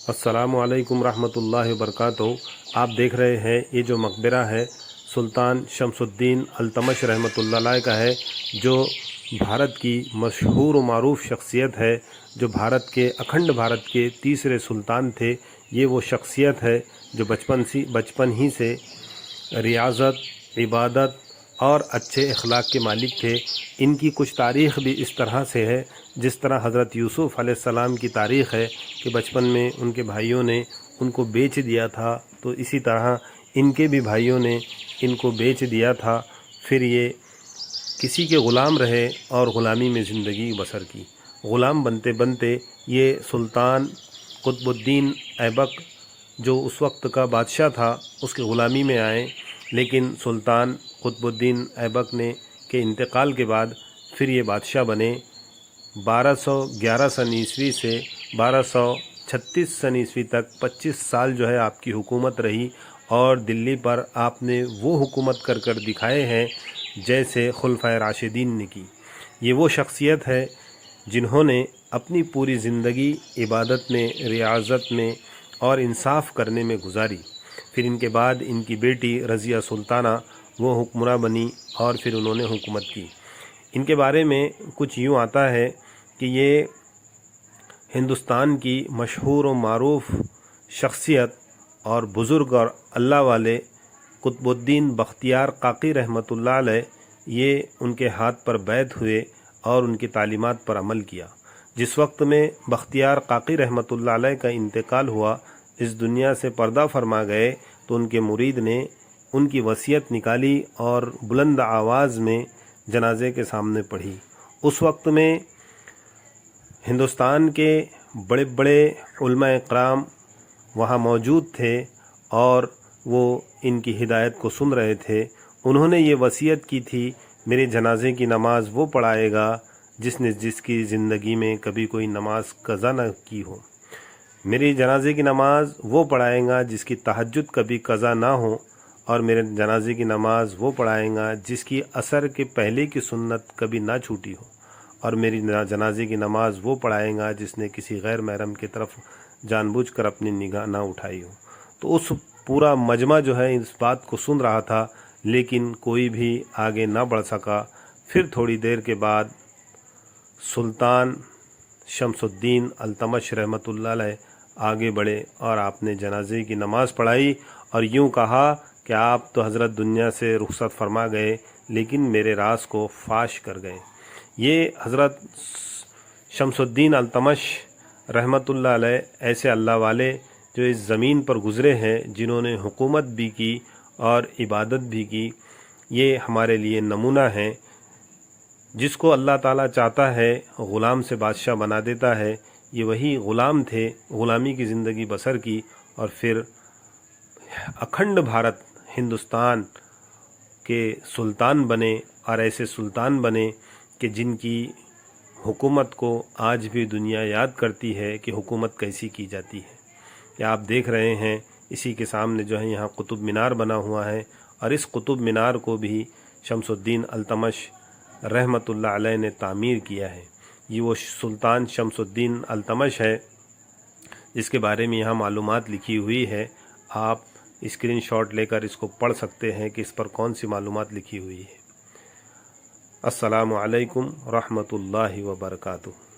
अस्सलामु अलैकुम रहमतुल्लाहि व बरकातहू। आप देख रहे हैं ये जो मकबरा है सुल्तान शमसुद्दीन अल्तमश रहमतुल्लाह अलैह का है, जो भारत की मशहूर व मारूफ शख्सियत है, जो भारत के अखंड भारत के तीसरे सुल्तान थे। ये वो शख्सियत है जो बचपन ही से रियाज़त, इबादत और अच्छे अखलाक के मालिक थे। इनकी कुछ तारीख़ भी इस तरह से है जिस तरह हज़रत यूसुफ़ अलैहिस्सलाम की तारीख़ है कि बचपन में उनके भाइयों ने उनको बेच दिया था, तो इसी तरह इनके भी भाइयों ने इनको बेच दिया था। फिर ये किसी के ग़ुलाम रहे और ग़ुलामी में ज़िंदगी बसर की। ग़ुलाम बनते बनते ये सुल्तान कुतुबुद्दीन ऐबक जो उस वक्त का बादशाह था उसके ग़ुलामी में आए, लेकिन सुल्तान कुतुबुद्दीन ऐबक ने के इंतकाल के बाद फिर ये बादशाह बने। 1211 सन ईस्वी से 1236 सन ईस्वी तक 25 साल जो है आपकी हुकूमत रही, और दिल्ली पर आपने वो हुकूमत कर दिखाए हैं जैसे खुलफाए राशिदीन ने की। ये वो शख्सियत है जिन्होंने अपनी पूरी ज़िंदगी इबादत में, रियाज़त में और इंसाफ करने में गुजारी। फिर इनके बाद इनकी बेटी रज़िया सुल्ताना वो हुक्मरां बनी और फिर उन्होंने हुकूमत की। इनके बारे में कुछ यूँ आता है कि ये हिंदुस्तान की मशहूर व मारूफ शख्सियत और बुज़ुर्ग और अल्लाह वाले कुतुबुद्दीन बख्तियार काकी रहमतुल्लाह अलैह, ये उनके हाथ पर बैत हुए और उनकी तालीमात पर अमल किया। जिस वक्त में बख्तियार काकी रहमतुल्लाह अलैह का इंतकाल हुआ, इस दुनिया से पर्दा फरमा गए, तो उनके मुरीद ने उनकी वसीयत निकाली और बुलंद आवाज़ में जनाजे के सामने पढ़ी। उस वक्त में हिंदुस्तान के बड़े बड़े उलमा इकराम वहाँ मौजूद थे और वो इनकी हिदायत को सुन रहे थे। उन्होंने ये वसीयत की थी, मेरे जनाजे की नमाज़ वो पढ़ाएगा जिसकी ज़िंदगी में कभी कोई नमाज कज़ा न की हो। मेरी जनाजे की नमाज़ वो पढ़ाएगा जिसकी तहज्जुद कभी कज़ा ना हो, और मेरे जनाजे की नमाज़ वो पढ़ाएगा जिसकी असर के पहले की सुन्नत कभी ना छूटी हो, और मेरी जनाजे की नमाज़ वो पढ़ाएगा जिसने किसी गैर महरम की तरफ जानबूझकर अपनी निगाह ना उठाई हो। तो उस पूरा मजमा जो है इस बात को सुन रहा था, लेकिन कोई भी आगे ना बढ़ सका। फिर थोड़ी देर के बाद सुल्तान शमसुद्दीन अल्तमश रहमतुल्लाह अलैह आगे बढ़े और आपने जनाजे की नमाज़ पढ़ाई और यूँ कहा कि आप तो हज़रत दुनिया से रुखसत फरमा गए, लेकिन मेरे राज को फाश कर गए। ये हज़रत शमसुद्दीन अल्तमश रहमतुल्लाह अलैह ऐसे अल्लाह वाले जो इस ज़मीन पर गुज़रे हैं, जिन्होंने हुकूमत भी की और इबादत भी की, ये हमारे लिए नमूना हैं। जिसको अल्लाह ताला चाहता है ग़ुलाम से बादशाह बना देता है। ये वही ग़ुलाम थे, ग़ुलामी की ज़िंदगी बसर की, और फिर अखंड भारत हिंदुस्तान के सुल्तान बने, और ऐसे सुल्तान बने कि जिनकी हुकूमत को आज भी दुनिया याद करती है कि हुकूमत कैसी की जाती है। या आप देख रहे हैं इसी के सामने जो है यहाँ कुतुब मीनार बना हुआ है, और इस कुतुब मीनार को भी शमसुद्दीन अल्तमश रहमतुल्लाह अलैह ने तामीर किया है। ये वो सुल्तान शमसुद्दीन अल्तमश है जिसके बारे में यहाँ मालूमात लिखी हुई है। आप स्क्रीनशॉट लेकर इसको पढ़ सकते हैं कि इस पर कौन सी मालूमात लिखी हुई है। अस्सलामु अलैकुम रहमतुल्लाहि व बरकातुहू।